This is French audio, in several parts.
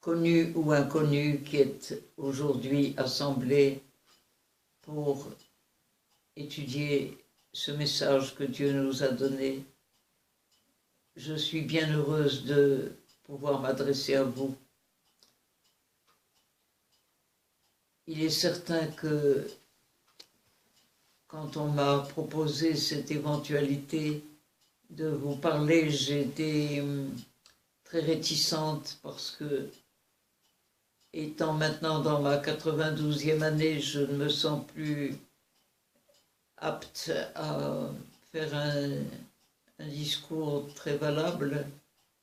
connu ou inconnu, qui est aujourd'hui assemblé pour étudier ce message que Dieu nous a donné. Je suis bien heureuse de pouvoir m'adresser à vous. Il est certain que quand on m'a proposé cette éventualité de vous parler, j'ai été très réticente parce que, étant maintenant dans ma 92e année, je ne me sens plus apte à faire un discours très valable,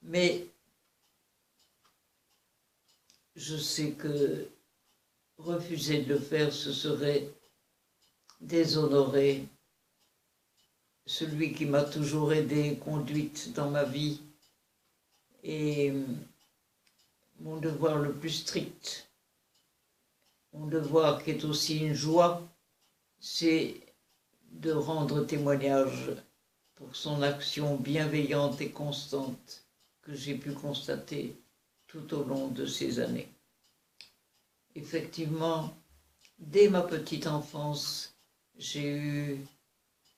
mais je sais que refuser de le faire, ce serait déshonorer celui qui m'a toujours aidé, conduite dans ma vie, et mon devoir le plus strict, mon devoir qui est aussi une joie, c'est de rendre témoignage pour son action bienveillante et constante que j'ai pu constater tout au long de ces années. Effectivement, dès ma petite enfance, j'ai eu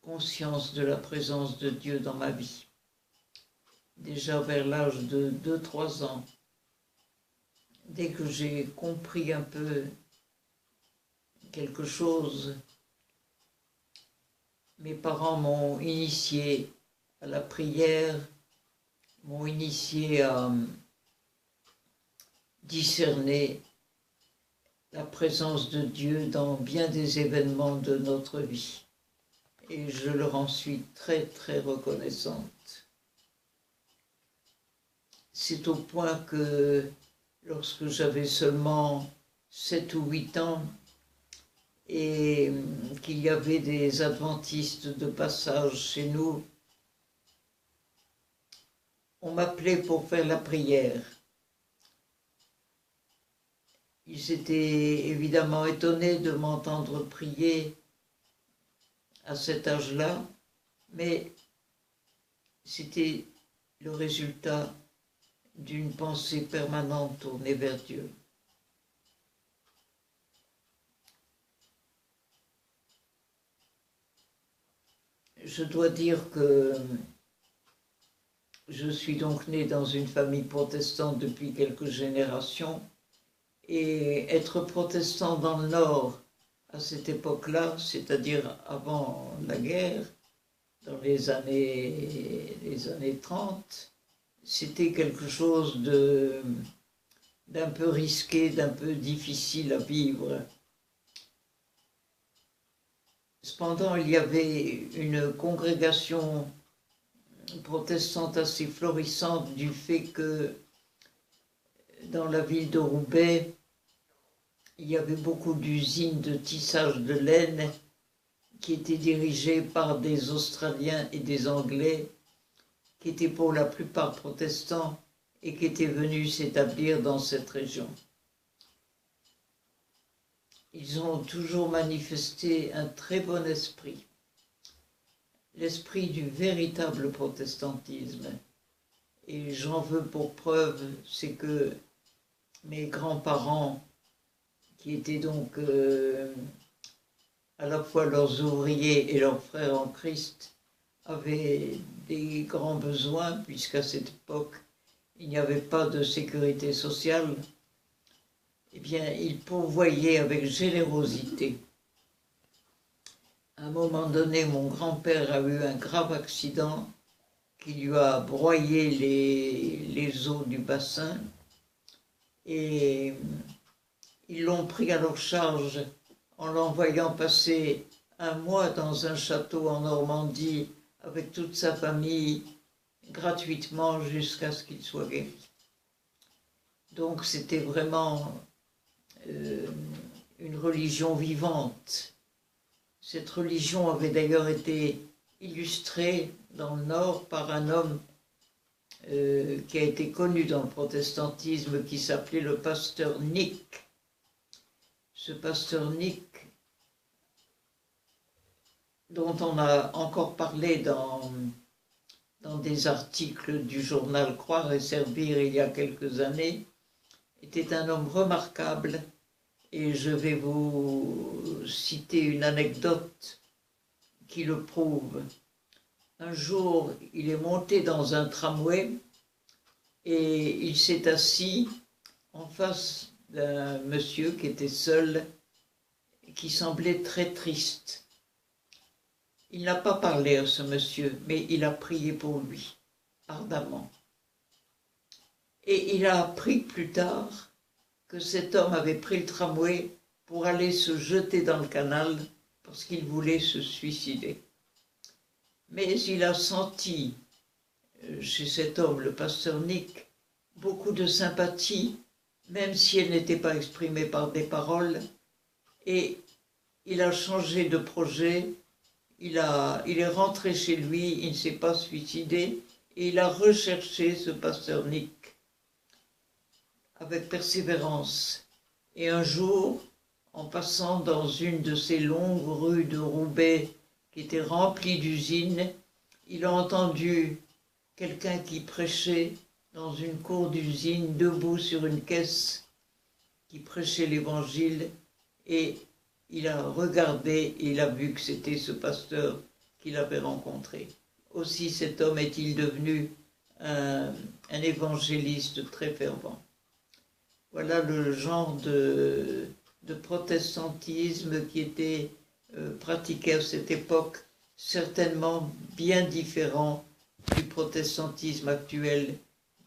conscience de la présence de Dieu dans ma vie. Déjà vers l'âge de 2-3 ans, dès que j'ai compris un peu quelque chose, mes parents m'ont initié à la prière, m'ont initié à discerner la présence de Dieu dans bien des événements de notre vie. Et je leur en suis très très reconnaissante. C'est au point que lorsque j'avais seulement 7 ou 8 ans et qu'il y avait des adventistes de passage chez nous, on m'appelait pour faire la prière. Ils étaient évidemment étonnés de m'entendre prier à cet âge-là, mais c'était le résultat d'une pensée permanente tournée vers Dieu. Je dois dire que je suis donc née dans une famille protestante depuis quelques générations, et être protestant dans le Nord à cette époque-là, c'est-à-dire avant la guerre, dans les années 30, c'était quelque chose d'un peu risqué, d'un peu difficile à vivre. Cependant, il y avait une congrégation protestante assez florissante du fait que dans la ville de Roubaix, il y avait beaucoup d'usines de tissage de laine qui étaient dirigées par des Australiens et des Anglais, qui étaient pour la plupart protestants et qui étaient venus s'établir dans cette région. Ils ont toujours manifesté un très bon esprit, l'esprit du véritable protestantisme. Et j'en veux pour preuve, c'est que mes grands-parents, qui étaient donc à la fois leurs ouvriers et leurs frères en Christ, avaient des grands besoins, puisqu'à cette époque, il n'y avait pas de sécurité sociale. Eh bien, ils pourvoyaient avec générosité. À un moment donné, mon grand-père a eu un grave accident qui lui a broyé les os du bassin, et ils l'ont pris à leur charge en l'envoyant passer un mois dans un château en Normandie avec toute sa famille, gratuitement jusqu'à ce qu'il soit guéri. Donc c'était vraiment une religion vivante. Cette religion avait d'ailleurs été illustrée dans le Nord par un homme qui a été connu dans le protestantisme, qui s'appelait le pasteur Nick. Ce pasteur Nick, dont on a encore parlé dans des articles du journal Croire et Servir il y a quelques années, était un homme remarquable et je vais vous citer une anecdote qui le prouve. Un jour, il est monté dans un tramway et il s'est assis en face d'un monsieur qui était seul et qui semblait très triste. Il n'a pas parlé à ce monsieur, mais il a prié pour lui, ardemment. Et il a appris plus tard que cet homme avait pris le tramway pour aller se jeter dans le canal parce qu'il voulait se suicider. Mais il a senti chez cet homme, le pasteur Nick, beaucoup de sympathie, même si elle n'était pas exprimée par des paroles, et il a changé de projet, il est rentré chez lui, il ne s'est pas suicidé, et il a recherché ce pasteur Nick avec persévérance. Et un jour, en passant dans une de ces longues rues de Roubaix qui était remplie d'usines, il a entendu quelqu'un qui prêchait dans une cour d'usine, debout sur une caisse, qui prêchait l'évangile, et il a regardé et il a vu que c'était ce pasteur qu'il avait rencontré. Aussi cet homme est-il devenu un évangéliste très fervent. Voilà le genre de protestantisme qui était pratiqué à cette époque, certainement bien différent du protestantisme actuel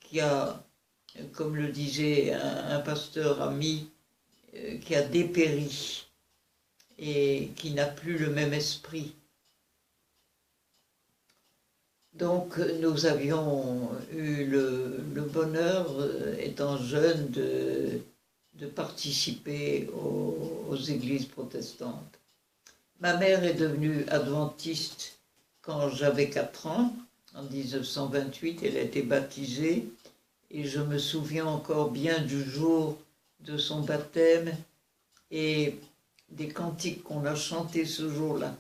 qui a, comme le disait un pasteur ami, qui a dépéri et qui n'a plus le même esprit. Donc nous avions eu le bonheur, étant jeunes, de participer aux églises protestantes. Ma mère est devenue adventiste quand j'avais 4 ans, en 1928, elle a été baptisée, et je me souviens encore bien du jour de son baptême et des cantiques qu'on a chantés ce jour-là.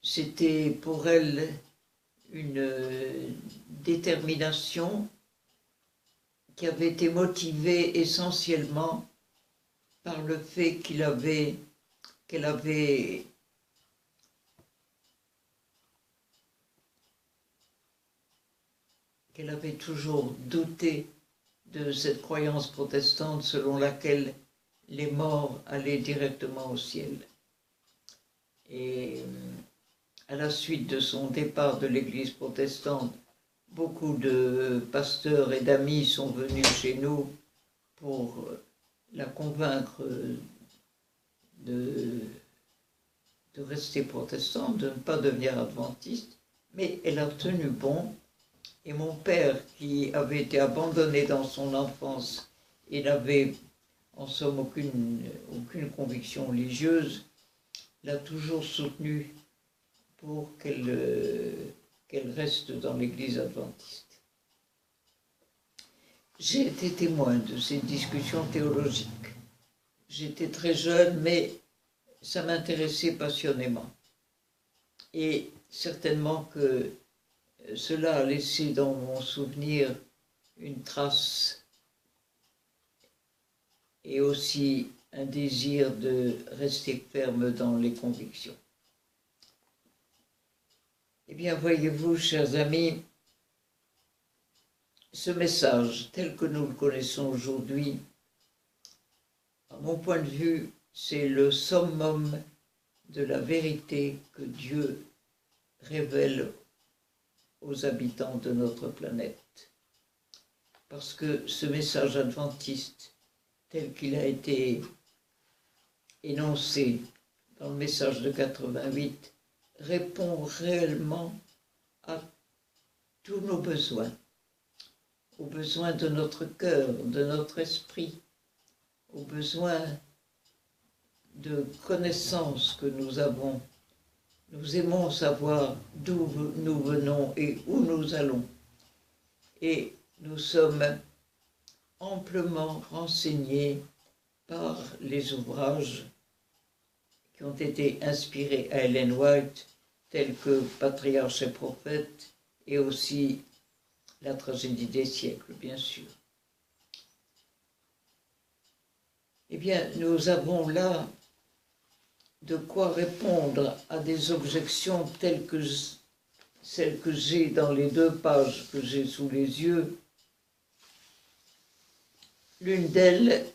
C'était pour elle une détermination qui avait été motivée essentiellement par le fait qu'elle avait toujours douté de cette croyance protestante selon laquelle les morts allaient directement au ciel. Et à la suite de son départ de l'église protestante, beaucoup de pasteurs et d'amis sont venus chez nous pour la convaincre de rester protestante, de ne pas devenir adventiste, mais elle a tenu bon. Et mon père, qui avait été abandonné dans son enfance et n'avait en somme aucune conviction religieuse, l'a toujours soutenue pour qu'elle reste dans l'église adventiste. J'ai été témoin de ces discussions théologiques. J'étais très jeune, mais ça m'intéressait passionnément. Et certainement que cela a laissé dans mon souvenir une trace et aussi un désir de rester ferme dans les convictions. Eh bien, voyez-vous, chers amis, ce message, tel que nous le connaissons aujourd'hui, à mon point de vue, c'est le summum de la vérité que Dieu révèle aux habitants de notre planète. Parce que ce message adventiste, tel qu'il a été énoncé dans le message de 88, répond réellement à tous nos besoins, aux besoins de notre cœur, de notre esprit, aux besoins de connaissance que nous avons. Nous aimons savoir d'où nous venons et où nous allons. Et nous sommes amplement renseignés par les ouvrages qui ont été inspirés à Ellen White, tels que Patriarches et prophètes, et aussi la tragédie des siècles, bien sûr. Eh bien, nous avons là de quoi répondre à des objections telles que celles que j'ai dans les 2 pages que j'ai sous les yeux. L'une d'elles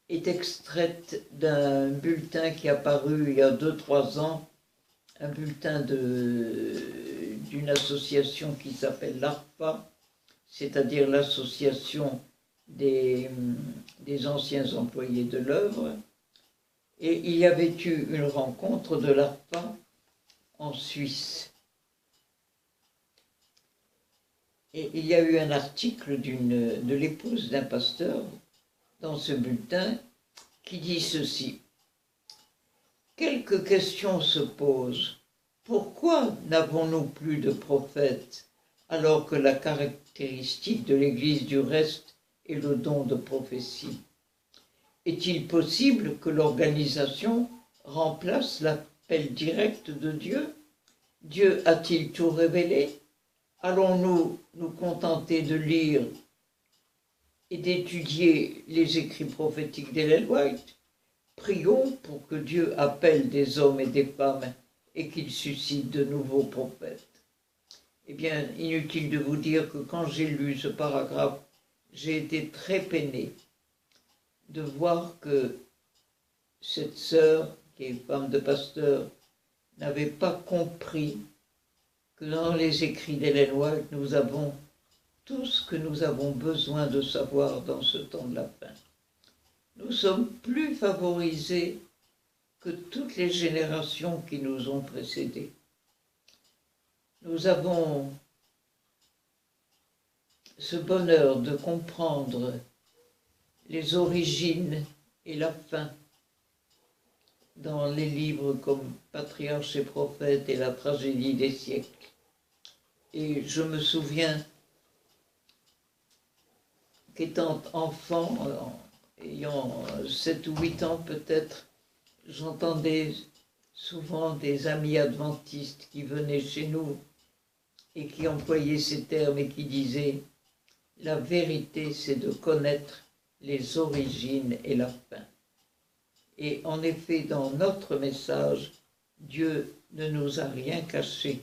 est extraite d'un bulletin qui est apparu il y a 2-3 ans, un bulletin d'une association qui s'appelle l'ARPA, c'est-à-dire l'association des anciens employés de l'œuvre. Et il y avait eu une rencontre de l'ARPA en Suisse. Et il y a eu un article de l'épouse d'un pasteur dans ce bulletin qui dit ceci. Quelques questions se posent. Pourquoi n'avons-nous plus de prophètes alors que la caractéristique de l'Église du reste est le don de prophétie? Est-il possible que l'organisation remplace l'appel direct de Dieu? Dieu a-t-il tout révélé? Allons-nous nous contenter de lire et d'étudier les écrits prophétiques d'Ellen White? Prions pour que Dieu appelle des hommes et des femmes et qu'il suscite de nouveaux prophètes. Eh bien, inutile de vous dire que quand j'ai lu ce paragraphe, j'ai été très peiné de voir que cette sœur, qui est femme de pasteur, n'avait pas compris que dans les écrits d'Ellen White, nous avons tout ce que nous avons besoin de savoir dans ce temps de la fin. Nous sommes plus favorisés que toutes les générations qui nous ont précédés. Nous avons ce bonheur de comprendre les origines et la fin dans les livres comme Patriarches et prophètes et la tragédie des siècles. Et je me souviens qu'étant enfant, ayant 7 ou 8 ans peut-être, j'entendais souvent des amis adventistes qui venaient chez nous et qui employaient ces termes et qui disaient « La vérité, c'est de connaître les origines et la fin ». Et en effet, dans notre message, Dieu ne nous a rien caché.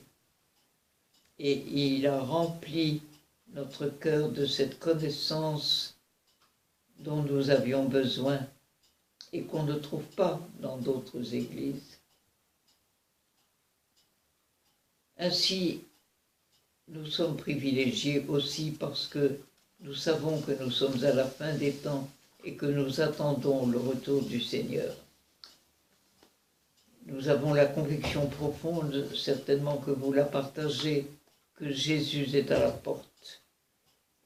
Et il a rempli notre cœur de cette connaissance dont nous avions besoin et qu'on ne trouve pas dans d'autres églises. Ainsi, nous sommes privilégiés aussi parce que nous savons que nous sommes à la fin des temps et que nous attendons le retour du Seigneur. Nous avons la conviction profonde, certainement que vous la partagez, que Jésus est à la porte.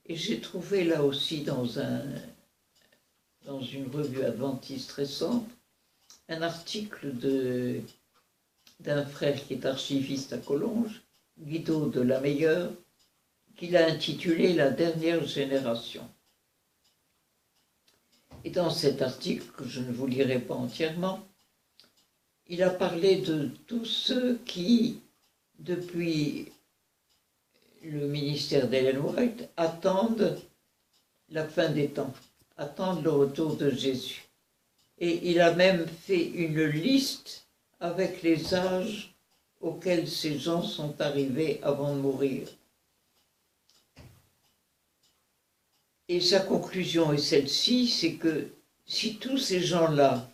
Et j'ai trouvé là aussi dans une revue adventiste récente un article d'un frère qui est archiviste à Collonges, Guido de la Meilleure, qu'il a intitulé « La dernière génération ». Et dans cet article, que je ne vous lirai pas entièrement, il a parlé de tous ceux qui, depuis le ministère d'Ellen White, attendent la fin des temps, attendent le retour de Jésus. Et il a même fait une liste avec les âges auxquels ces gens sont arrivés avant de mourir. Et sa conclusion est celle-ci, c'est que si tous ces gens-là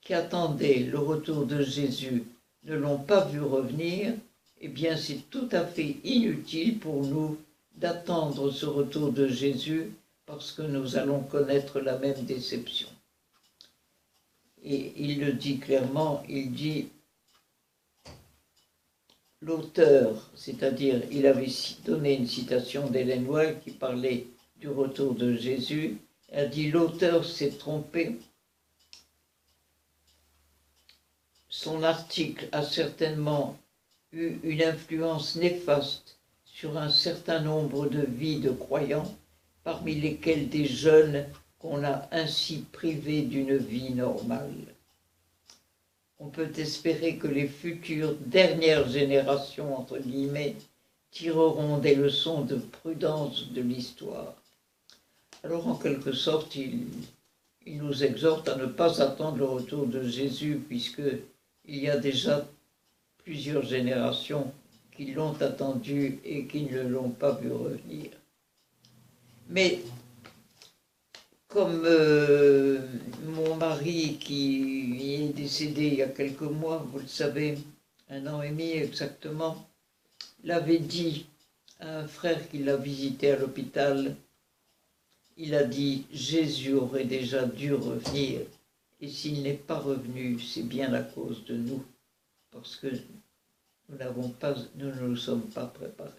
qui attendaient le retour de Jésus ne l'ont pas vu revenir, eh bien c'est tout à fait inutile pour nous d'attendre ce retour de Jésus parce que nous allons connaître la même déception. Et il le dit clairement, il dit l'auteur, c'est-à-dire il avait donné une citation d'Ellen White qui parlait du retour de Jésus, a dit l'auteur s'est trompé. Son article a certainement eu une influence néfaste sur un certain nombre de vies de croyants, parmi lesquels des jeunes qu'on a ainsi privés d'une vie normale. On peut espérer que les futures dernières générations, entre guillemets, tireront des leçons de prudence de l'histoire. Alors en quelque sorte, il nous exhorte à ne pas attendre le retour de Jésus, puisqu'il y a déjà plusieurs générations qui l'ont attendu et qui ne l'ont pas vu revenir. Mais comme mon mari qui est décédé il y a quelques mois, vous le savez, 1 an et demi exactement, l'avait dit à un frère qui l'a visité à l'hôpital, il a dit « Jésus aurait déjà dû revenir, et s'il n'est pas revenu, c'est bien à cause de nous, parce que nous ne nous sommes pas préparés. »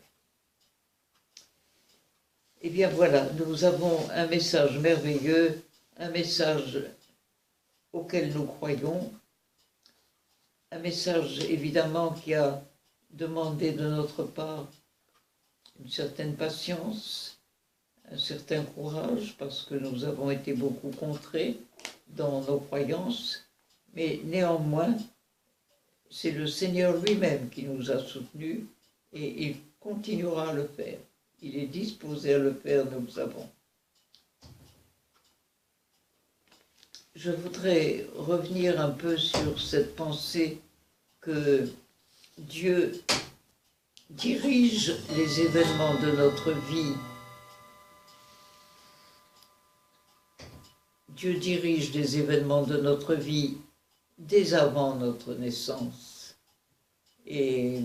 Eh bien voilà, nous avons un message merveilleux, un message auquel nous croyons, un message évidemment qui a demandé de notre part une certaine patience, un certain courage, parce que nous avons été beaucoup contrés dans nos croyances, mais néanmoins, c'est le Seigneur lui-même qui nous a soutenus et il continuera à le faire. Il est disposé à le faire, nous le savons. Je voudrais revenir un peu sur cette pensée que Dieu dirige les événements de notre vie. Dieu dirige les événements de notre vie dès avant notre naissance. Et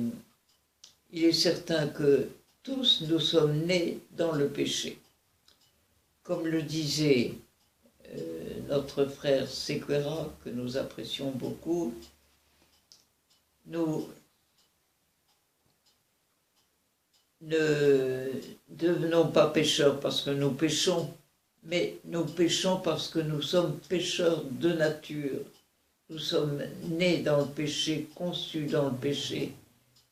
il est certain que tous nous sommes nés dans le péché. Comme le disait notre frère Sequeira, que nous apprécions beaucoup, nous ne devenons pas pécheurs parce que nous péchons, mais nous péchons parce que nous sommes pécheurs de nature. Nous sommes nés dans le péché, conçus dans le péché,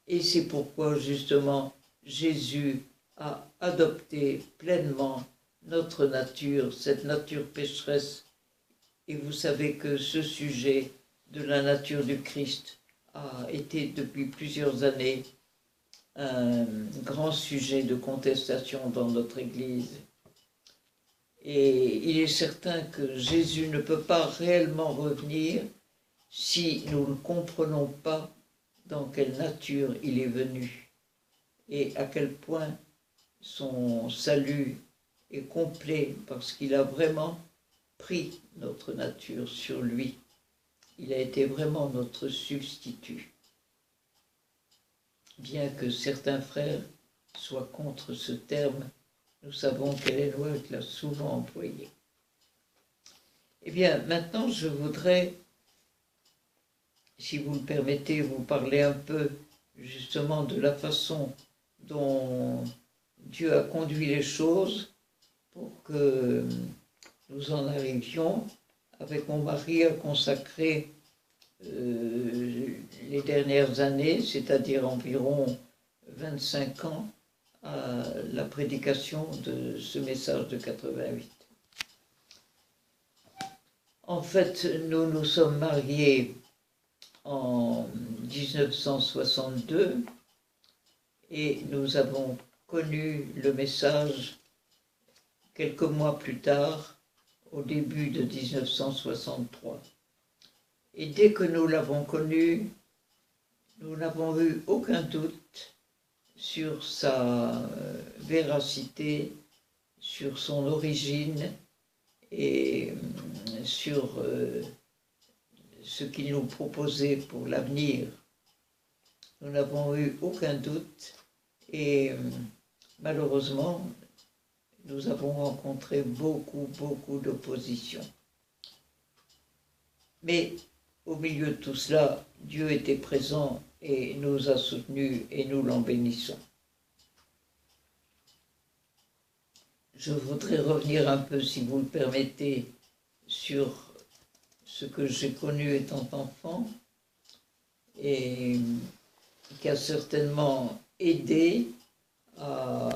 et c'est pourquoi justement Jésus a adopté pleinement notre nature, cette nature pécheresse. Et vous savez que ce sujet de la nature du Christ a été depuis plusieurs années un grand sujet de contestation dans notre Église. Et il est certain que Jésus ne peut pas réellement revenir si nous ne comprenons pas dans quelle nature il est venu et à quel point son salut est complet parce qu'il a vraiment pris notre nature sur lui. Il a été vraiment notre substitut. Bien que certains frères soient contre ce terme, nous savons qu'Ellen White l'a souvent employé. Eh bien, maintenant, je voudrais, si vous le permettez, vous parler un peu justement de la façon dont Dieu a conduit les choses pour que nous en arrivions, avec mon mari, à consacrer les dernières années, c'est-à-dire environ 25 ans, à la prédication de ce message de 88. En fait, nous nous sommes mariés en 1962 et nous avons connu le message quelques mois plus tard, au début de 1963. Et dès que nous l'avons connu, nous n'avons eu aucun doute sur sa véracité, sur son origine et sur ce qu'il nous proposait pour l'avenir. Nous n'avons eu aucun doute et malheureusement, nous avons rencontré beaucoup d'opposition. Mais au milieu de tout cela, Dieu était présent et nous a soutenus et nous l'en bénissons. Je voudrais revenir un peu, si vous le permettez, sur ce que j'ai connu étant enfant et qui a certainement aidé à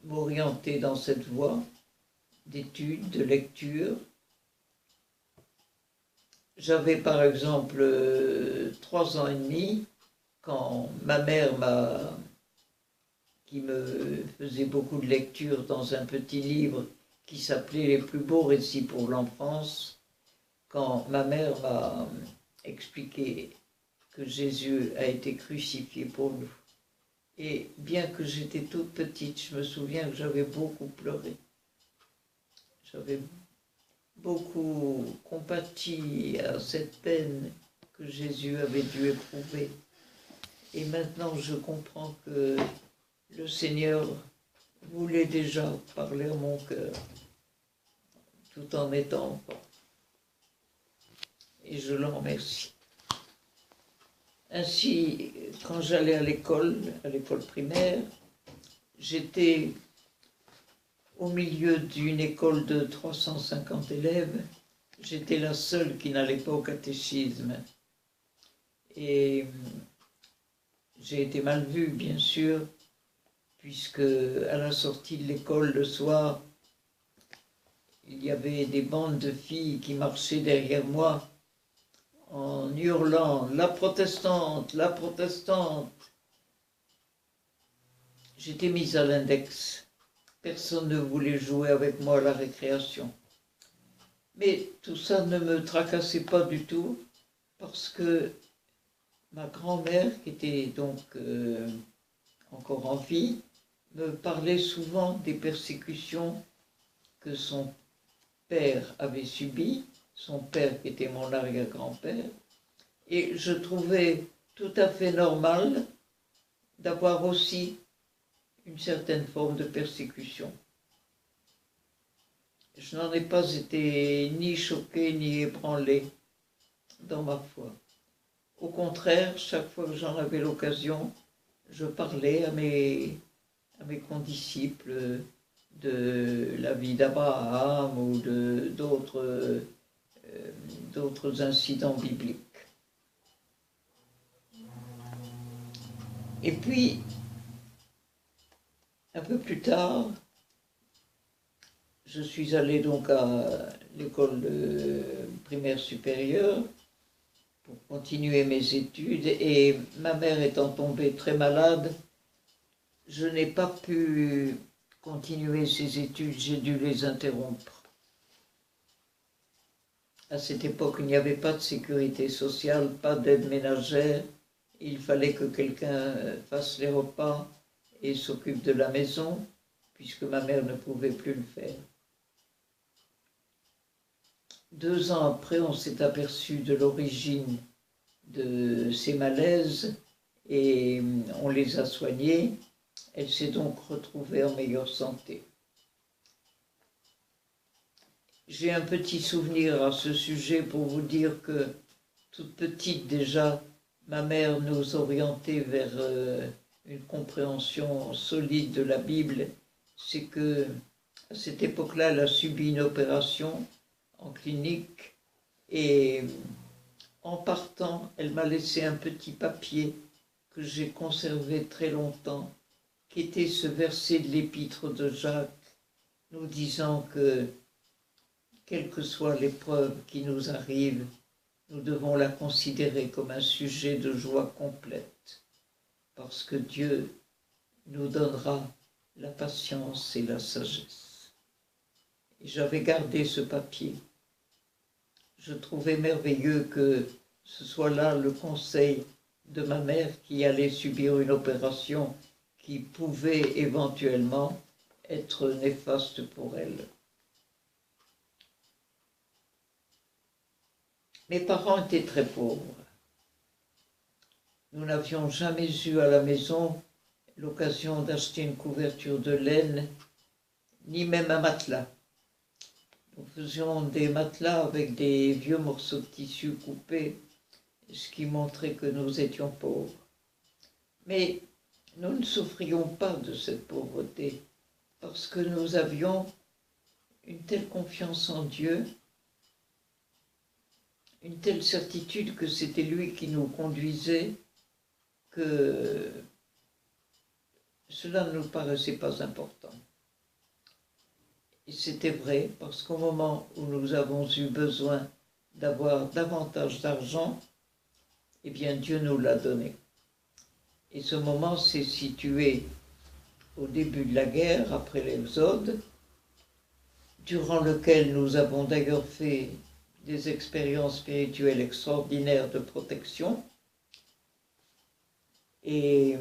m'orienter dans cette voie d'études, de lecture. J'avais par exemple 3 ans et demi quand ma mère qui me faisait beaucoup de lectures dans un petit livre qui s'appelait Les plus beaux récits pour l'enfance, quand ma mère m'a expliqué que Jésus a été crucifié pour nous. Et bien que j'étais toute petite, je me souviens que j'avais beaucoup pleuré. J'avais beaucoup compati à cette peine que Jésus avait dû éprouver. Et maintenant, je comprends que le Seigneur voulait déjà parler à mon cœur, tout en étant enfant. Et je l'en remercie. Ainsi, quand j'allais à l'école primaire, j'étais au milieu d'une école de 350 élèves. J'étais la seule qui n'allait pas au catéchisme. Et j'ai été mal vue, bien sûr, puisque à la sortie de l'école le soir, il y avait des bandes de filles qui marchaient derrière moi en hurlant « La protestante, la protestante !» J'étais mise à l'index. Personne ne voulait jouer avec moi à la récréation. Mais tout ça ne me tracassait pas du tout, parce que ma grand-mère, qui était donc encore en vie, me parlait souvent des persécutions que son père avait subies, son père qui était mon arrière-grand-père, et je trouvais tout à fait normal d'avoir aussi une certaine forme de persécution. Je n'en ai pas été ni choquée ni ébranlée dans ma foi. Au contraire, chaque fois que j'en avais l'occasion, je parlais à mes condisciples de la vie d'Abraham ou d'autres incidents bibliques. Et puis, un peu plus tard, je suis allée donc à l'école primaire supérieure pour continuer mes études, et ma mère étant tombée très malade, je n'ai pas pu continuer ces études, j'ai dû les interrompre. À cette époque, il n'y avait pas de sécurité sociale, pas d'aide ménagère, il fallait que quelqu'un fasse les repas et s'occupe de la maison, puisque ma mère ne pouvait plus le faire. 2 ans après, on s'est aperçu de l'origine de ces malaises et on les a soignés. Elle s'est donc retrouvée en meilleure santé. J'ai un petit souvenir à ce sujet pour vous dire que, toute petite déjà, ma mère nous orientait vers une compréhension solide de la Bible. C'est que, à cette époque-là, elle a subi une opération en clinique et en partant, elle m'a laissé un petit papier que j'ai conservé très longtemps, qui était ce verset de l'épître de Jacques, nous disant que, quelle que soit l'épreuve qui nous arrive, nous devons la considérer comme un sujet de joie complète, parce que Dieu nous donnera la patience et la sagesse. Et j'avais gardé ce papier. Je trouvais merveilleux que ce soit là le conseil de ma mère qui allait subir une opération qui pouvait éventuellement être néfaste pour elle. Mes parents étaient très pauvres. Nous n'avions jamais eu à la maison l'occasion d'acheter une couverture de laine, ni même un matelas. Nous faisions des matelas avec des vieux morceaux de tissu coupés, ce qui montrait que nous étions pauvres. Mais nous ne souffrions pas de cette pauvreté, parce que nous avions une telle confiance en Dieu, une telle certitude que c'était lui qui nous conduisait, que cela ne nous paraissait pas important. Et c'était vrai, parce qu'au moment où nous avons eu besoin d'avoir davantage d'argent, eh bien Dieu nous l'a donné. Et ce moment s'est situé au début de la guerre, après l'Exode, durant lequel nous avons d'ailleurs fait des expériences spirituelles extraordinaires de protection. Et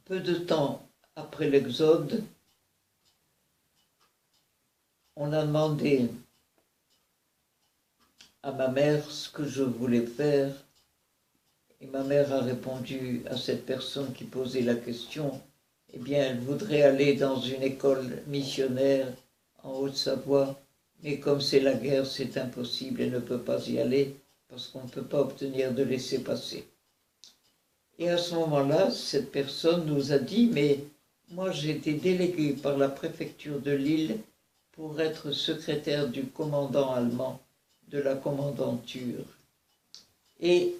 peu de temps après l'Exode, on a demandé à ma mère ce que je voulais faire. Et ma mère a répondu à cette personne qui posait la question, eh bien, elle voudrait aller dans une école missionnaire en Haute-Savoie, mais comme c'est la guerre, c'est impossible, elle ne peut pas y aller parce qu'on ne peut pas obtenir de laissez-passer. Et à ce moment-là, cette personne nous a dit, mais moi j'ai été déléguée par la préfecture de Lille pour être secrétaire du commandant allemand de la commandanture. Et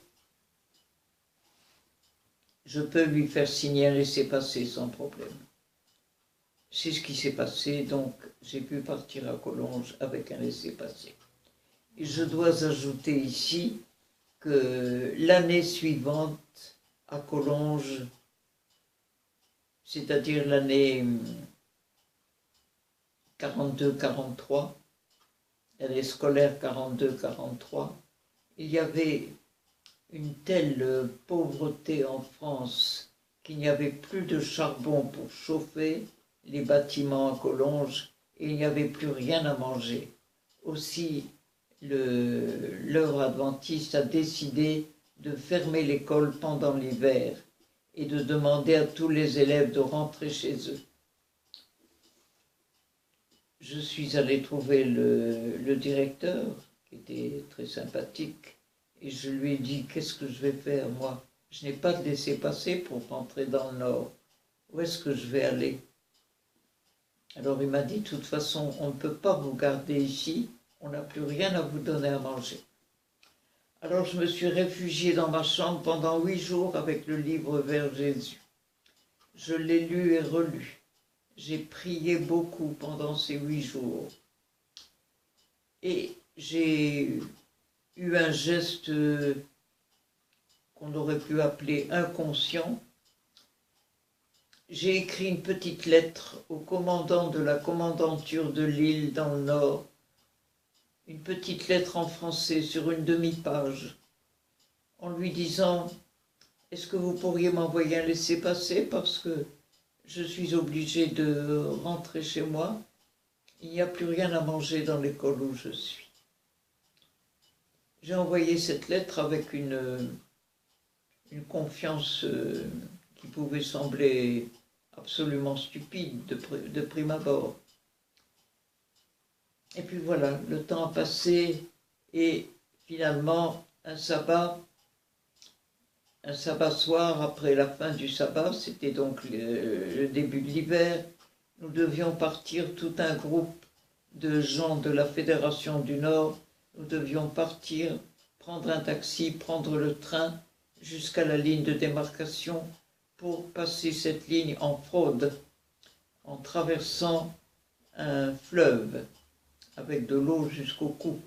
je peux lui faire signer un laissez-passer sans problème. C'est ce qui s'est passé, donc j'ai pu partir à Collonges avec un laissez-passer. Et je dois ajouter ici que l'année suivante, à Collonges, c'est-à-dire l'année 42-43, l'année scolaire 42-43, il y avait une telle pauvreté en France qu'il n'y avait plus de charbon pour chauffer les bâtiments à Collonges et il n'y avait plus rien à manger. Aussi, l'œuvre adventiste a décidé de fermer l'école pendant l'hiver et de demander à tous les élèves de rentrer chez eux. Je suis allé trouver le directeur, qui était très sympathique, et je lui ai dit, qu'est-ce que je vais faire, moi? Je n'ai pas de laissez-passer pour rentrer dans le Nord. Où est-ce que je vais aller? Alors il m'a dit, de toute façon, on ne peut pas vous garder ici, on n'a plus rien à vous donner à manger. Alors je me suis réfugiée dans ma chambre pendant 8 jours avec le livre Vers Jésus. Je l'ai lu et relu. J'ai prié beaucoup pendant ces 8 jours. Et j'ai eu un geste qu'on aurait pu appeler inconscient. J'ai écrit une petite lettre au commandant de la commandanture de Lille dans le Nord, une petite lettre en français sur une demi-page, en lui disant « Est-ce que vous pourriez m'envoyer un laissez-passer parce que je suis obligée de rentrer chez moi, il n'y a plus rien à manger dans l'école où je suis. » J'ai envoyé cette lettre avec une confiance qui pouvait sembler absolument stupide de prime abord. Et puis voilà, le temps a passé et finalement un sabbat soir après la fin du sabbat, c'était donc le début de l'hiver, nous devions partir, tout un groupe de gens de la Fédération du Nord, nous devions partir, prendre un taxi, prendre le train jusqu'à la ligne de démarcation pour passer cette ligne en fraude, en traversant un fleuve avec de l'eau jusqu'au cou.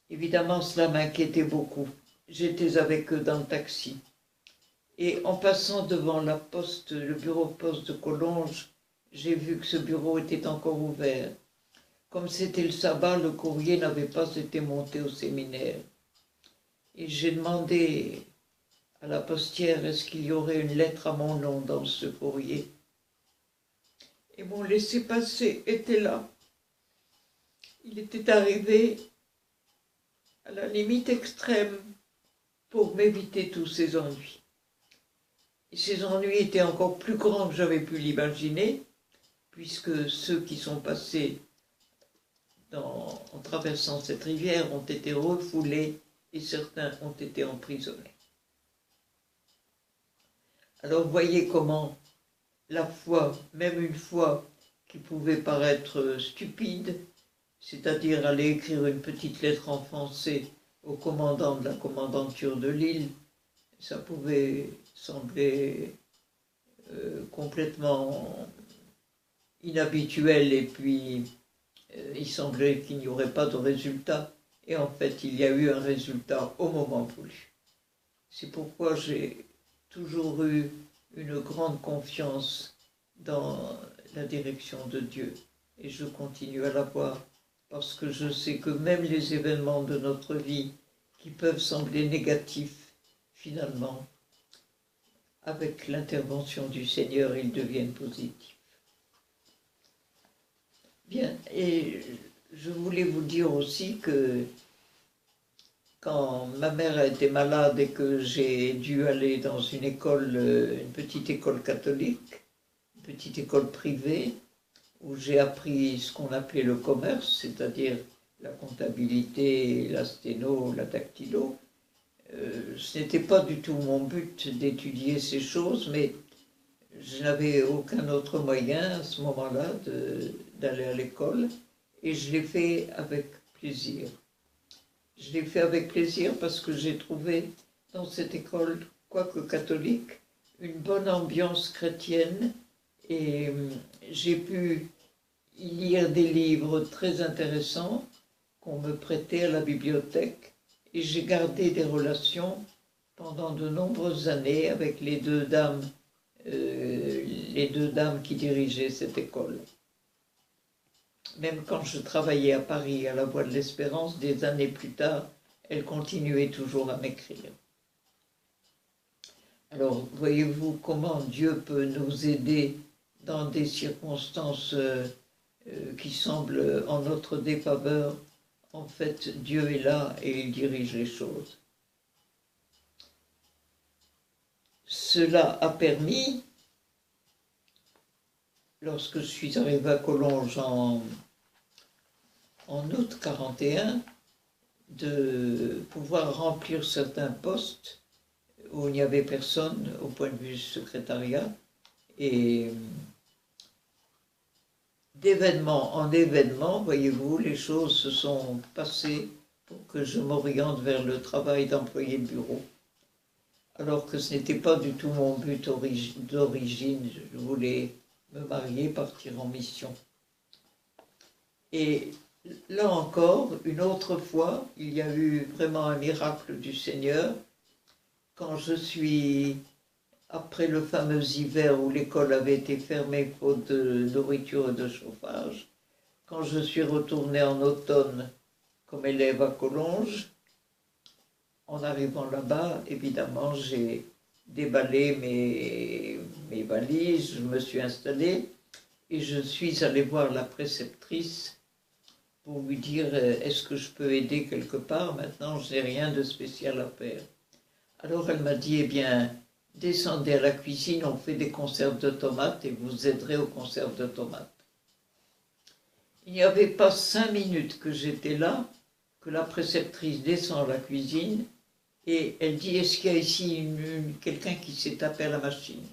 Évidemment, cela m'inquiétait beaucoup. J'étais avec eux dans le taxi. Et en passant devant le bureau de poste de Collonges, j'ai vu que ce bureau était encore ouvert. Comme c'était le sabbat, le courrier n'avait pas été monté au séminaire. Et j'ai demandé à la postière, est-ce qu'il y aurait une lettre à mon nom dans ce courrier? Et mon laissez-passer était là. Il était arrivé à la limite extrême pour m'éviter tous ces ennuis. Et ces ennuis étaient encore plus grands que j'avais pu l'imaginer, puisque ceux qui sont passés en traversant cette rivière ont été refoulés et certains ont été emprisonnés. Alors vous voyez comment la foi, même une foi qui pouvait paraître stupide, c'est-à-dire aller écrire une petite lettre en français au commandant de la commandanture de Lille, ça pouvait sembler complètement inhabituel et puis il semblait qu'il n'y aurait pas de résultat. Et en fait, il y a eu un résultat au moment voulu. C'est pourquoi j'ai toujours eu une grande confiance dans la direction de Dieu. Et je continue à l'avoir parce que je sais que même les événements de notre vie qui peuvent sembler négatifs, finalement, avec l'intervention du Seigneur, ils deviennent positifs. Bien, et je voulais vous dire aussi que quand ma mère a été malade et que j'ai dû aller dans une école, une petite école catholique, une petite école privée, où j'ai appris ce qu'on appelait le commerce, c'est-à-dire la comptabilité, la sténo, la dactylo. Ce n'était pas du tout mon but d'étudier ces choses, mais je n'avais aucun autre moyen à ce moment-là d'aller à l'école, et je l'ai fait avec plaisir. Je l'ai fait avec plaisir parce que j'ai trouvé dans cette école, quoique catholique, une bonne ambiance chrétienne, et j'ai pu y lire des livres très intéressants qu'on me prêtait à la bibliothèque, et j'ai gardé des relations pendant de nombreuses années avec les deux dames qui dirigeaient cette école. Même quand je travaillais à Paris, à la Voie de l'Espérance, des années plus tard, elles continuaient toujours à m'écrire. Alors, voyez-vous comment Dieu peut nous aider dans des circonstances qui semblent en notre défaveur. En fait, Dieu est là et il dirige les choses. Cela a permis, lorsque je suis arrivé à Collonges en août 1941, de pouvoir remplir certains postes où il n'y avait personne au point de vue secrétariat, et d'événement en événement, voyez-vous, les choses se sont passées pour que je m'oriente vers le travail d'employé de bureau. Alors que ce n'était pas du tout mon but d'origine, je voulais me marier, partir en mission. Et là encore, une autre fois, il y a eu vraiment un miracle du Seigneur, quand je suis, après le fameux hiver où l'école avait été fermée faute de nourriture et de chauffage, quand je suis retournée en automne comme élève à Collonges, en arrivant là-bas, évidemment, j'ai déballé mes valises, je me suis installée et je suis allée voir la préceptrice pour lui dire « Est-ce que je peux aider quelque part? Maintenant, je n'ai rien de spécial à faire. » Alors elle m'a dit « Eh bien, descendez à la cuisine, on fait des conserves de tomates et vous aiderez aux conserves de tomates. » Il n'y avait pas 5 minutes que j'étais là, que la préceptrice descend à la cuisine et elle dit « Est-ce qu'il y a ici quelqu'un qui sait taper à la machine ?»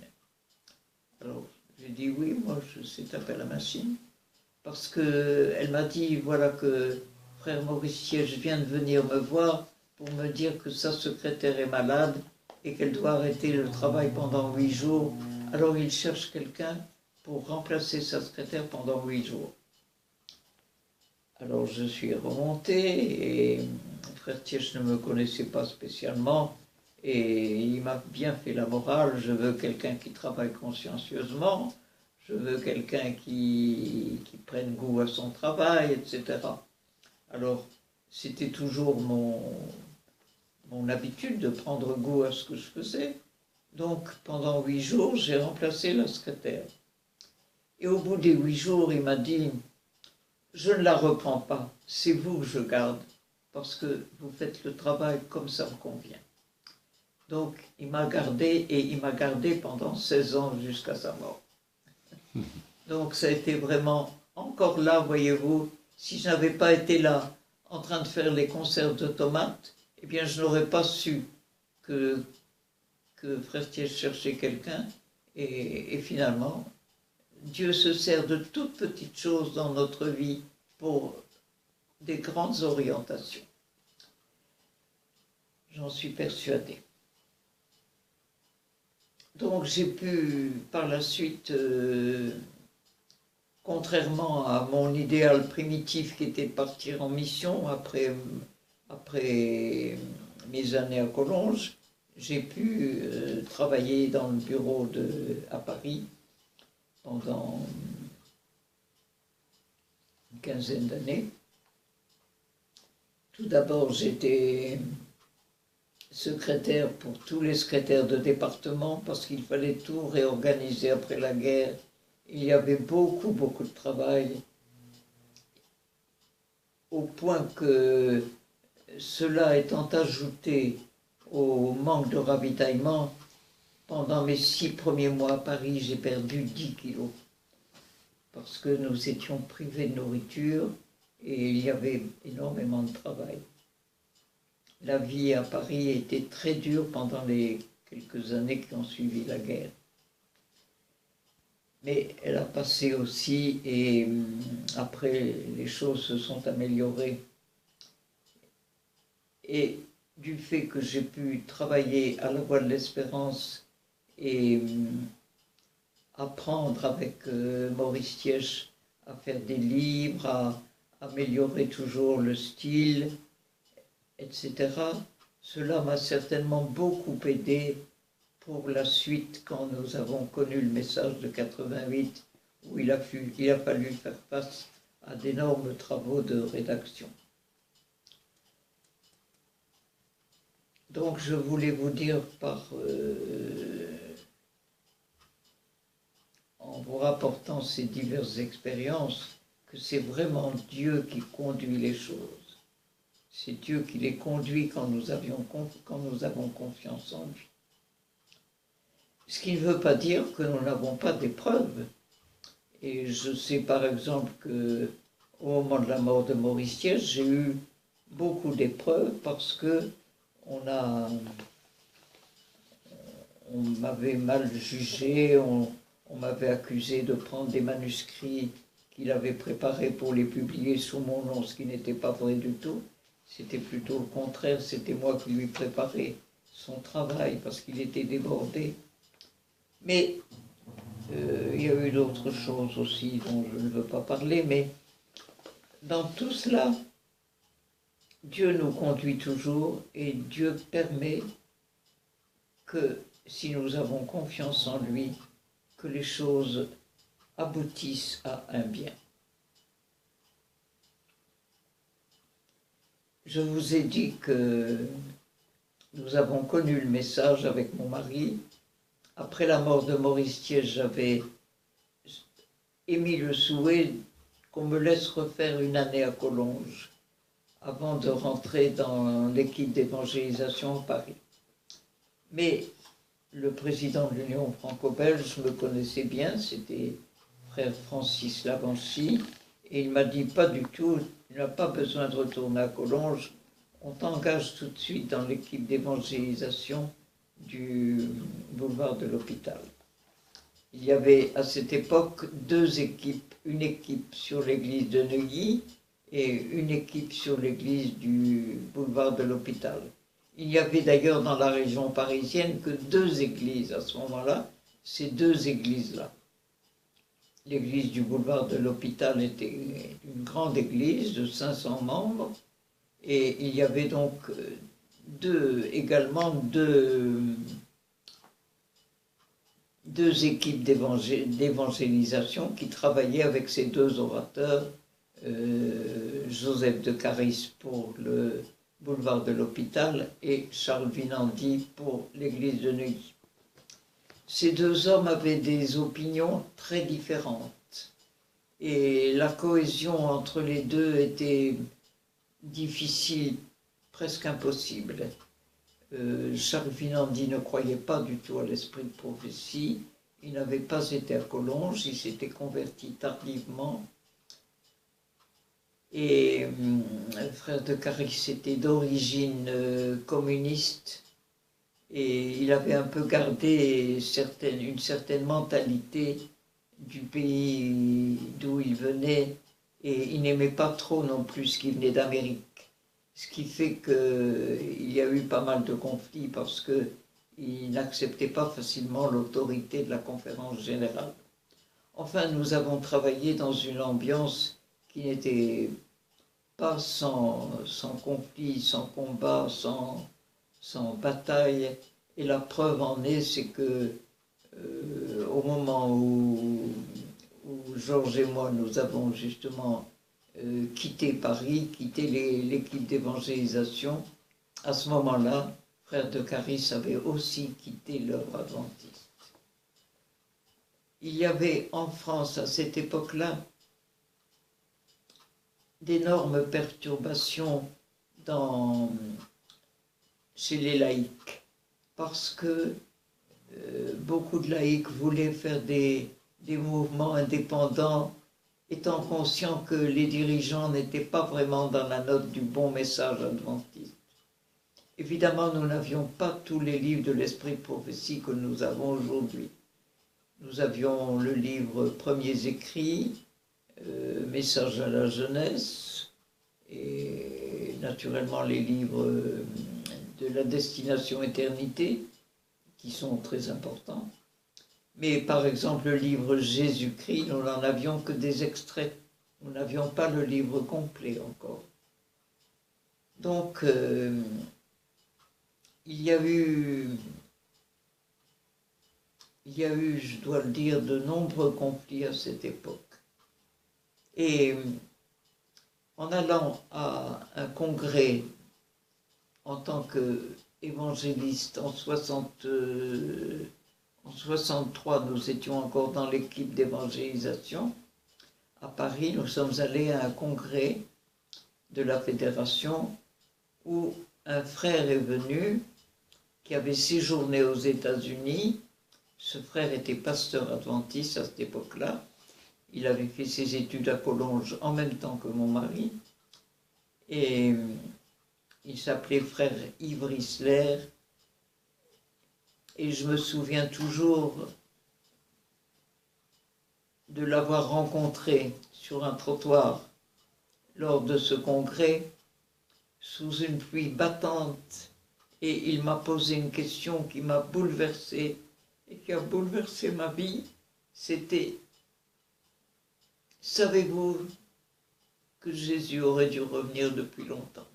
Alors j'ai dit « Oui, moi je sais taper à la machine. » Parce qu'elle m'a dit « Voilà que frère Maurice Siège vient de venir me voir pour me dire que sa secrétaire est malade et qu'elle doit arrêter le travail pendant 8 jours. Alors il cherche quelqu'un pour remplacer sa secrétaire pendant 8 jours. » Alors je suis remontée et frère Thiège ne me connaissait pas spécialement et il m'a bien fait la morale. Je veux quelqu'un qui travaille consciencieusement, je veux quelqu'un qui prenne goût à son travail, etc. Alors c'était toujours mon habitude de prendre goût à ce que je faisais. Donc pendant 8 jours, j'ai remplacé la secrétaire. Et au bout des 8 jours, il m'a dit « Je ne la reprends pas, c'est vous que je garde, parce que vous faites le travail comme ça me convient. » Donc il m'a gardé, et il m'a gardé pendant 16 ans jusqu'à sa mort. Donc ça a été vraiment, encore là, voyez-vous, si je n'avais pas été là, en train de faire les conserves de tomates, eh bien je n'aurais pas su que frère Thiège cherchait quelqu'un, et finalement, Dieu se sert de toutes petites choses dans notre vie pour des grandes orientations. J'en suis persuadée. Donc j'ai pu par la suite, contrairement à mon idéal primitif qui était de partir en mission après après mes années à Collonges, j'ai pu travailler dans le bureau à Paris pendant une quinzaine d'années. Tout d'abord, j'étais secrétaire pour tous les secrétaires de département parce qu'il fallait tout réorganiser après la guerre. Il y avait beaucoup de travail, au point que cela étant ajouté au manque de ravitaillement, pendant mes 6 premiers mois à Paris, j'ai perdu 10 kilos parce que nous étions privés de nourriture et il y avait énormément de travail. La vie à Paris était très dure pendant les quelques années qui ont suivi la guerre. Mais elle a passé aussi et après les choses se sont améliorées. Et du fait que j'ai pu travailler à la Voix de l'Espérance et apprendre avec Maurice Thiesch à faire des livres, à améliorer toujours le style, etc. Cela m'a certainement beaucoup aidé pour la suite quand nous avons connu le message de 88 où il a fallu faire face à d'énormes travaux de rédaction. Donc je voulais vous dire en vous rapportant ces diverses expériences que c'est vraiment Dieu qui conduit les choses. C'est Dieu qui les conduit quand nous avons confiance en lui. Ce qui ne veut pas dire que nous n'avons pas d'épreuves. Et je sais par exemple qu'au moment de la mort de Maurice Thiesch, j'ai eu beaucoup d'épreuves parce que on m'avait mal jugé, on m'avait accusé de prendre des manuscrits qu'il avait préparés pour les publier sous mon nom, ce qui n'était pas vrai du tout. C'était plutôt le contraire, c'était moi qui lui préparais son travail parce qu'il était débordé. Mais il y a eu d'autres choses aussi dont je ne veux pas parler, mais dans tout cela, Dieu nous conduit toujours et Dieu permet que, si nous avons confiance en lui, que les choses aboutissent à un bien. Je vous ai dit que nous avons connu le message avec mon mari. Après la mort de Maurice Thiesch, j'avais émis le souhait qu'on me laisse refaire une année à Collonges avant de rentrer dans l'équipe d'évangélisation à Paris. Mais le président de l'Union franco-belge me connaissait bien, c'était frère Francis Lavanchy, et il m'a dit pas du tout, tu n'as pas besoin de retourner à Collonges, on t'engage tout de suite dans l'équipe d'évangélisation du boulevard de l'Hôpital. Il y avait à cette époque 2 équipes, une équipe sur l'église de Neuilly et une équipe sur l'église du boulevard de l'Hôpital. Il n'y avait d'ailleurs dans la région parisienne que 2 églises à ce moment-là, ces 2 églises-là. L'église du boulevard de l'Hôpital était une grande église de 500 membres et il y avait donc également deux équipes d'évangélisation qui travaillaient avec ces 2 orateurs, Joseph de Caris pour le boulevard de l'Hôpital et Charles Vinandi pour l'église de Neuilly. Ces 2 hommes avaient des opinions très différentes et la cohésion entre les 2 était difficile, presque impossible. Charles Vinandi ne croyait pas du tout à l'esprit de prophétie, il n'avait pas été à Collonges, il s'était converti tardivement. Et frère de Caris était d'origine communiste et il avait un peu gardé une certaine mentalité du pays d'où il venait et il n'aimait pas trop non plus ce qui venait d'Amérique. Ce qui fait qu'il y a eu pas mal de conflits parce qu'il n'acceptait pas facilement l'autorité de la conférence générale. Enfin, nous avons travaillé dans une ambiance qui n'était pas sans conflit, sans combat, sans bataille. Et la preuve en est, c'est que au moment où Georges et moi, nous avons justement quitté Paris, quitté l'équipe d'évangélisation, à ce moment-là, frère de Caris avait aussi quitté l'œuvre adventiste. Il y avait en France, à cette époque-là, d'énormes perturbations chez les laïcs, parce que beaucoup de laïcs voulaient faire des mouvements indépendants, étant conscients que les dirigeants n'étaient pas vraiment dans la note du bon message adventiste. Évidemment, nous n'avions pas tous les livres de l'esprit de prophétie que nous avons aujourd'hui. Nous avions le livre Premiers écrits, Message à la jeunesse, et naturellement les livres de la destination éternité, qui sont très importants. Mais par exemple, le livre Jésus-Christ, nous n'en avions que des extraits. Nous n'avions pas le livre complet encore. Donc, il y a eu, je dois le dire, de nombreux conflits à cette époque. Et en allant à un congrès en tant qu'évangéliste en 63, nous étions encore dans l'équipe d'évangélisation. À Paris, nous sommes allés à un congrès de la fédération où un frère est venu qui avait séjourné aux États-Unis. Ce frère était pasteur adventiste à cette époque-là. Il avait fait ses études à Collonges en même temps que mon mari. Et il s'appelait frère Yves Risler. Et je me souviens toujours de l'avoir rencontré sur un trottoir lors de ce congrès, sous une pluie battante, et il m'a posé une question qui m'a bouleversée et qui a bouleversé ma vie. C'était: savez-vous que Jésus aurait dû revenir depuis longtemps?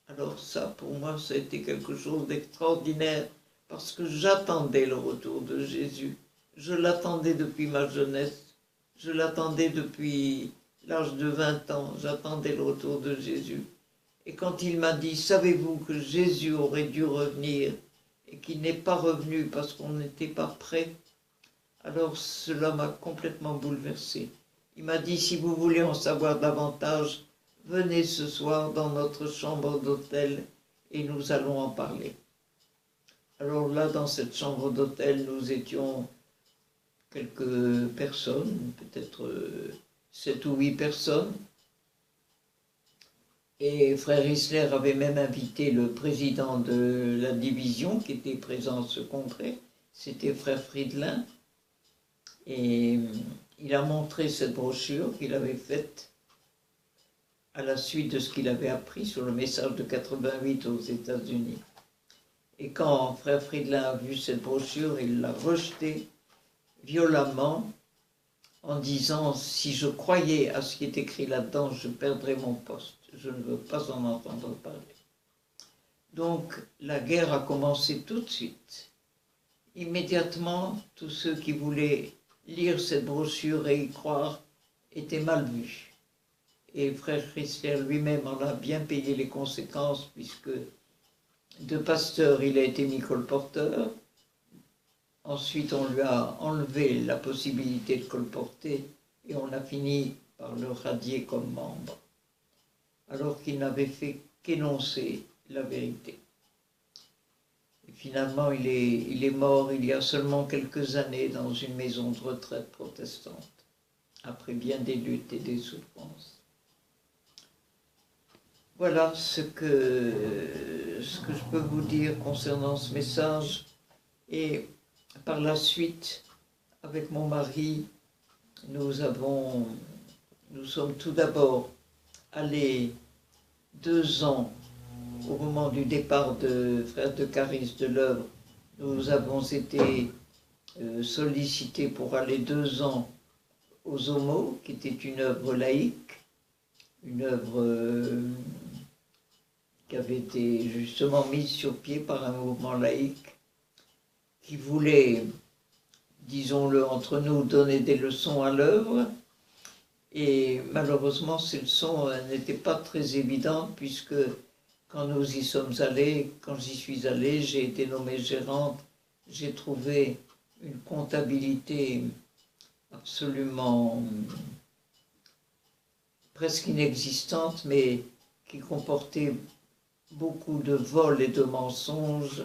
Alors ça, pour moi, ça a été quelque chose d'extraordinaire, parce que j'attendais le retour de Jésus. Je l'attendais depuis ma jeunesse, je l'attendais depuis l'âge de 20 ans, j'attendais le retour de Jésus. Et quand il m'a dit: savez-vous que Jésus aurait dû revenir et qu'il n'est pas revenu parce qu'on n'était pas prêt, alors cela m'a complètement bouleversé. Il m'a dit: si vous voulez en savoir davantage, venez ce soir dans notre chambre d'hôtel et nous allons en parler. Alors là, dans cette chambre d'hôtel, nous étions quelques personnes, peut-être 7 ou 8 personnes. Et frère Risler avait même invité le président de la division qui était présent à ce congrès, c'était frère Friedlin. Et il a montré cette brochure qu'il avait faite à la suite de ce qu'il avait appris sur le message de 88 aux États-Unis. Et quand frère Friedlin a vu cette brochure, il l'a rejetée violemment en disant: si je croyais à ce qui est écrit là-dedans, je perdrais mon poste. Je ne veux pas en entendre parler. Donc la guerre a commencé tout de suite. Immédiatement, tous ceux qui voulaient lire cette brochure et y croire étaient mal vus. Et frère Risler lui-même en a bien payé les conséquences, puisque de pasteur, il a été mis colporteur. Ensuite, on lui a enlevé la possibilité de colporter et on a fini par le radier comme membre, alors qu'il n'avait fait qu'énoncer la vérité. Et finalement, il est mort il y a seulement quelques années dans une maison de retraite protestante, après bien des luttes et des souffrances. Voilà ce que je peux vous dire concernant ce message. Et par la suite, avec mon mari, nous sommes tout d'abord allés 2 ans au moment du départ de frère de Caris de l'œuvre. Nous avons été sollicités pour aller 2 ans aux Homos, qui était une œuvre laïque, une œuvre qui avait été justement mise sur pied par un mouvement laïque qui voulait, disons-le entre nous, donner des leçons à l'œuvre. Et malheureusement, ces leçons n'étaient pas très évidentes puisque quand nous y sommes allés, quand j'y suis allée, j'ai été nommée gérante, j'ai trouvé une comptabilité absolument presque inexistante, mais qui comportait beaucoup de vols et de mensonges,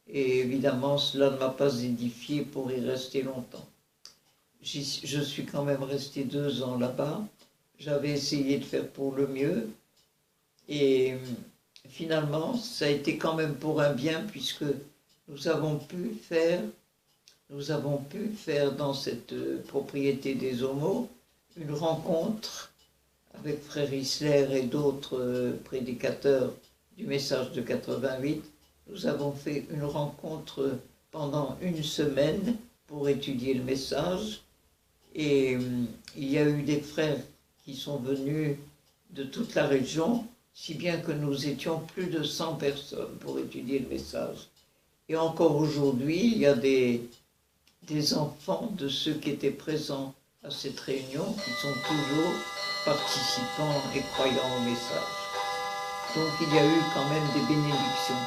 et évidemment cela ne m'a pas édifié pour y rester longtemps. Je suis quand même resté 2 ans là-bas, j'avais essayé de faire pour le mieux, et finalement ça a été quand même pour un bien, puisque nous avons pu faire dans cette propriété des Homos une rencontre avec Frère Isler et d'autres prédicateurs du message de 88. Nous avons fait une rencontre pendant 1 semaine pour étudier le message, et il y a eu des frères qui sont venus de toute la région, si bien que nous étions plus de 100 personnes pour étudier le message. Et encore aujourd'hui, il y a des enfants de ceux qui étaient présents à cette réunion qui sont toujours participants et croyants au message. Donc il y a eu quand même des bénédictions.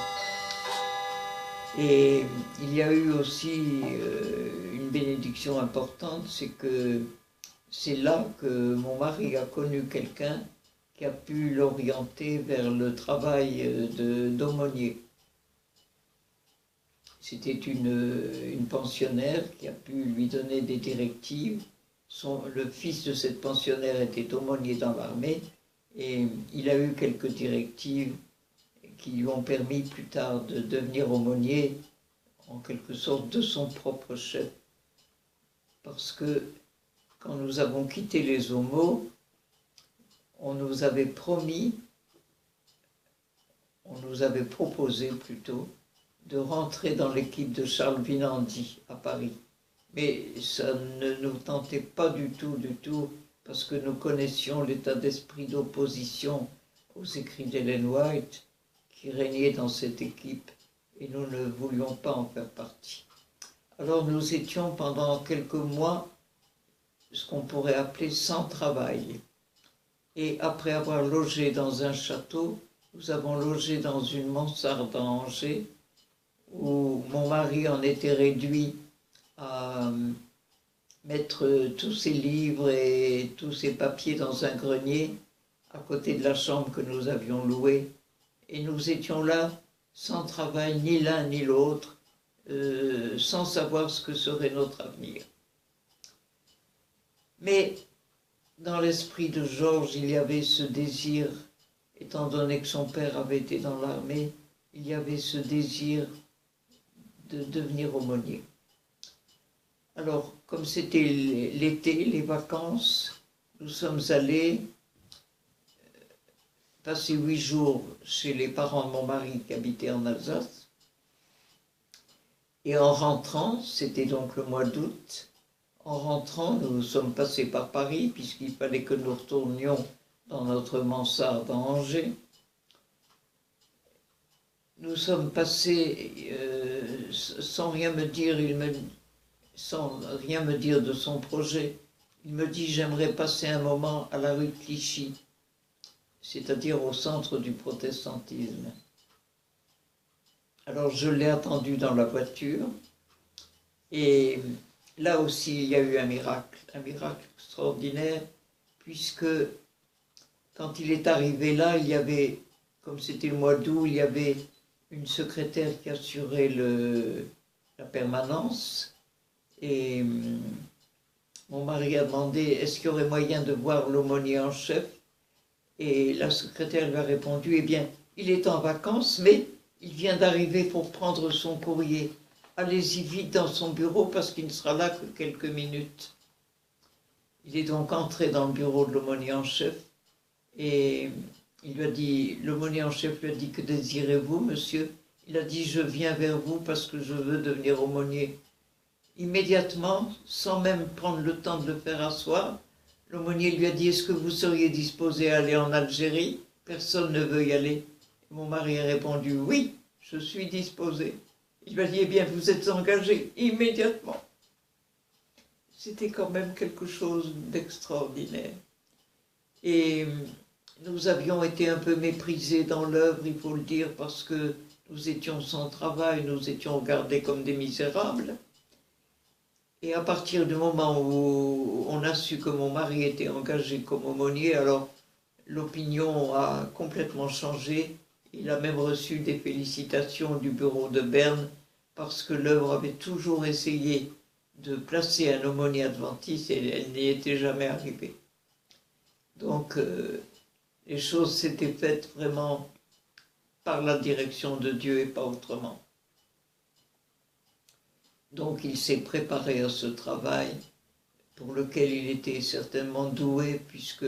Et il y a eu aussi une bénédiction importante, c'est que c'est là que mon mari a connu quelqu'un qui a pu l'orienter vers le travail d'aumônier. C'était une pensionnaire qui a pu lui donner des directives. Le fils de cette pensionnaire était aumônier dans l'armée, et il a eu quelques directives qui lui ont permis plus tard de devenir aumônier, en quelque sorte de son propre chef. Parce que quand nous avons quitté les Homos, on nous avait proposé plutôt, de rentrer dans l'équipe de Charles Vinandi à Paris. Mais ça ne nous tentait pas du tout, parce que nous connaissions l'état d'esprit d'opposition aux écrits d'Ellen White qui régnait dans cette équipe, et nous ne voulions pas en faire partie. Alors nous étions pendant quelques mois ce qu'on pourrait appeler sans travail. Et après avoir logé dans un château, nous avons logé dans une mansarde à Angers, où mon mari en était réduit à mettre tous ses livres et tous ses papiers dans un grenier à côté de la chambre que nous avions louée. Et nous étions là sans travail, ni l'un ni l'autre, sans savoir ce que serait notre avenir. Mais dans l'esprit de Georges, il y avait ce désir, étant donné que son père avait été dans l'armée, il y avait ce désir de devenir aumônier. Alors, comme c'était l'été, les vacances, nous sommes allés passer 8 jours chez les parents de mon mari qui habitaient en Alsace. Et en rentrant, c'était donc le mois d'août, en rentrant, nous sommes passés par Paris, puisqu'il fallait que nous retournions dans notre mansarde à Angers. Nous sommes passés sans rien me dire, sans rien me dire de son projet. Il me dit: j'aimerais passer un moment à la rue de Clichy, c'est-à-dire au centre du protestantisme. Alors je l'ai attendu dans la voiture, et là aussi il y a eu un miracle extraordinaire, puisque quand il est arrivé là, il y avait, comme c'était le mois d'août, il y avait une secrétaire qui assurait la permanence, et mon mari a demandé: est-ce qu'il y aurait moyen de voir l'aumônier en chef? Et la secrétaire lui a répondu: eh bien, il est en vacances, mais il vient d'arriver pour prendre son courrier. Allez-y vite dans son bureau parce qu'il ne sera là que quelques minutes. Il est donc entré dans le bureau de l'aumônier en chef, et l'aumônier en chef lui a dit: que désirez-vous, monsieur? Il a dit: je viens vers vous parce que je veux devenir aumônier. Immédiatement, sans même prendre le temps de le faire asseoir, L'aumônier lui a dit, est-ce que vous seriez disposé à aller en Algérie? Personne ne veut y aller. Mon mari a répondu, oui, je suis disposé. Il lui a dit, eh bien, vous êtes engagé immédiatement. C'était quand même quelque chose d'extraordinaire. Et nous avions été un peu méprisés dans l'œuvre, il faut le dire, parce que nous étions sans travail, nous étions regardés comme des misérables. Et à partir du moment où on a su que mon mari était engagé comme aumônier, alors l'opinion a complètement changé. Il a même reçu des félicitations du bureau de Berne parce que l'œuvre avait toujours essayé de placer un aumônier adventiste et elle n'y était jamais arrivée. Donc les choses s'étaient faites vraiment par la direction de Dieu et pas autrement. Donc il s'est préparé à ce travail pour lequel il était certainement doué, puisque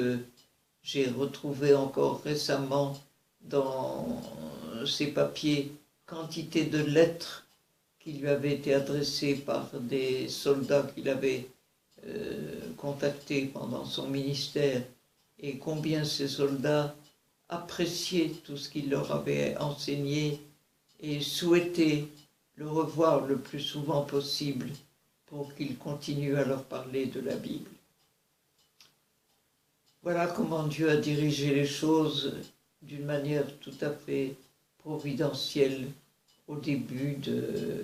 j'ai retrouvé encore récemment dans ses papiers quantité de lettres qui lui avaient été adressées par des soldats qu'il avait contactés pendant son ministère, et combien ces soldats appréciaient tout ce qu'il leur avait enseigné et souhaitaient le revoir le plus souvent possible pour qu'il continue à leur parler de la Bible. Voilà comment Dieu a dirigé les choses d'une manière tout à fait providentielle au début de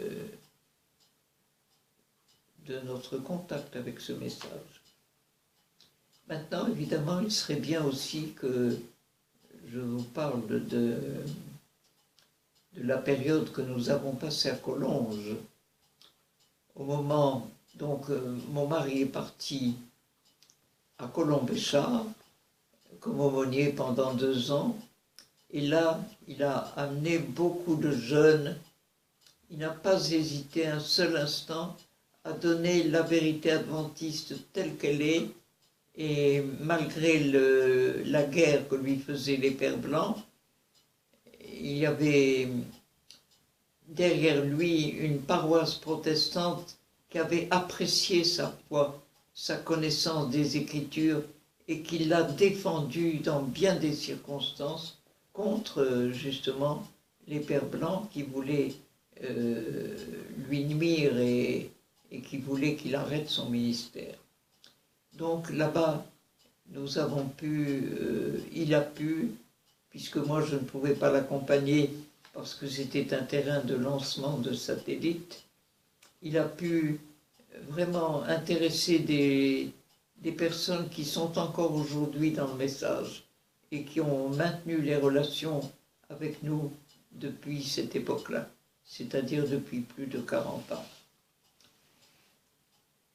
notre contact avec ce message. Maintenant, évidemment, il serait bien aussi que je vous parle de la période que nous avons passée à Collonges. Au moment, donc, mon mari est parti à Colombéchard comme aumônier pendant 2 ans, et là, il a amené beaucoup de jeunes. Il n'a pas hésité un seul instant à donner la vérité adventiste telle qu'elle est, et malgré la guerre que lui faisaient les Pères Blancs, il y avait derrière lui une paroisse protestante qui avait apprécié sa foi, sa connaissance des Écritures, et qui l'a défendu dans bien des circonstances contre justement les Pères Blancs qui voulaient lui nuire et qui voulaient qu'il arrête son ministère. Donc là-bas, nous avons pu, il a pu, puisque moi je ne pouvais pas l'accompagner parce que c'était un terrain de lancement de satellites, il a pu vraiment intéresser des personnes qui sont encore aujourd'hui dans le message et qui ont maintenu les relations avec nous depuis cette époque-là, c'est-à-dire depuis plus de 40 ans.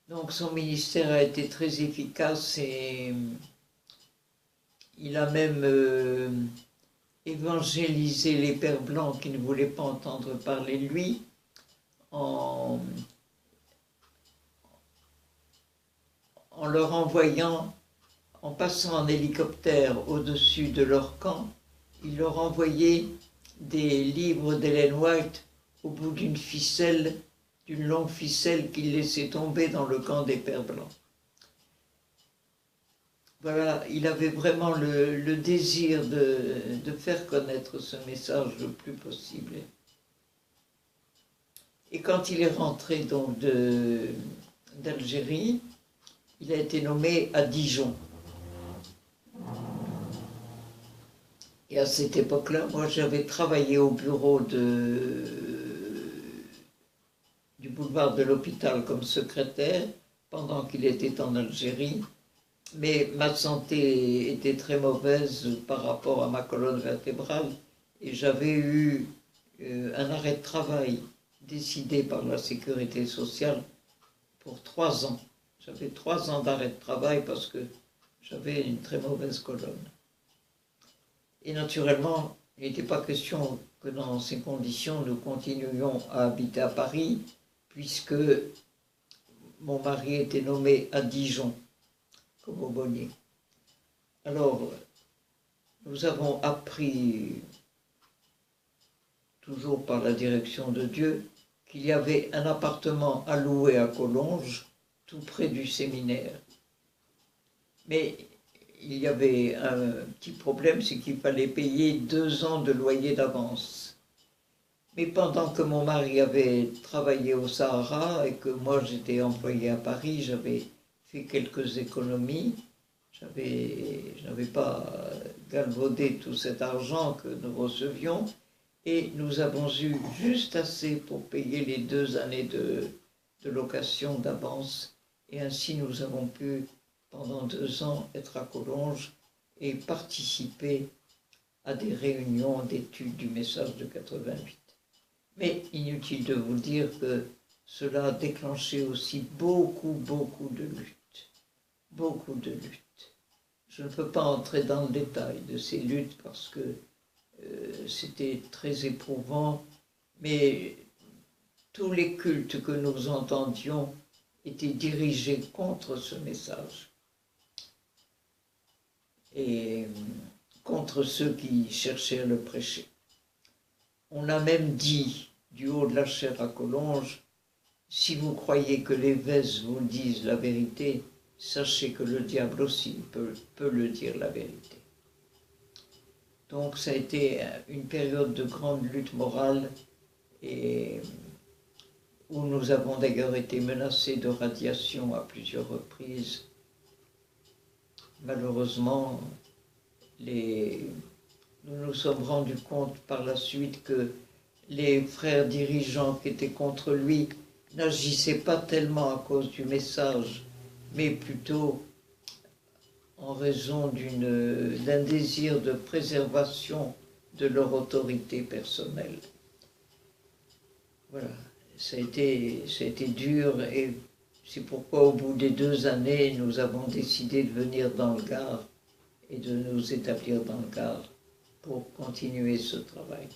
Donc son ministère a été très efficace et il a même évangélisé les Pères Blancs qui ne voulaient pas entendre parler de lui en leur envoyant, en passant en hélicoptère au-dessus de leur camp, il leur envoyait des livres d'Ellen White au bout d'une ficelle, d'une longue ficelle qu'il laissait tomber dans le camp des Pères Blancs. Voilà, il avait vraiment le désir de faire connaître ce message le plus possible. Et quand il est rentré donc d'Algérie, il a été nommé à Dijon. Et à cette époque-là, moi j'avais travaillé au bureau du boulevard de l'Hôpital comme secrétaire pendant qu'il était en Algérie, mais ma santé était très mauvaise par rapport à ma colonne vertébrale et j'avais eu un arrêt de travail décidé par la Sécurité sociale pour 3 ans. J'avais 3 ans d'arrêt de travail parce que j'avais une très mauvaise colonne. Et naturellement, il n'était pas question que dans ces conditions, nous continuions à habiter à Paris, puisque mon mari était nommé à Dijon comme aumônier. Alors, nous avons appris, toujours par la direction de Dieu, qu'il y avait un appartement à louer à Collonges, tout près du séminaire. Mais il y avait un petit problème, c'est qu'il fallait payer 2 ans de loyer d'avance. Mais pendant que mon mari avait travaillé au Sahara et que moi j'étais employé à Paris, j'avais fait quelques économies. Je n'avais pas galvaudé tout cet argent que nous recevions et nous avons eu juste assez pour payer les 2 années de location d'avance. Et ainsi nous avons pu, pendant 2 ans, être à Collonges et participer à des réunions d'études du message de 88. Mais inutile de vous dire que cela a déclenché aussi beaucoup de luttes. Beaucoup de luttes. Je ne peux pas entrer dans le détail de ces luttes parce que c'était très éprouvant, mais tous les cultes que nous entendions étaient dirigés contre ce message et contre ceux qui cherchaient à le prêcher. On a même dit, du haut de la chaire à Collonges, si vous croyez que les Vèzes vous disent la vérité, sachez que le diable aussi peut le dire la vérité. Donc ça a été une période de grande lutte morale et où nous avons d'ailleurs été menacés de radiation à plusieurs reprises. Malheureusement, nous nous sommes rendus compte par la suite que les frères dirigeants qui étaient contre lui n'agissaient pas tellement à cause du message, mais plutôt en raison d'un désir de préservation de leur autorité personnelle. Voilà, ça a été dur et c'est pourquoi au bout des 2 années, nous avons décidé de venir dans le Gard et de nous établir dans le Gard pour continuer ce travail.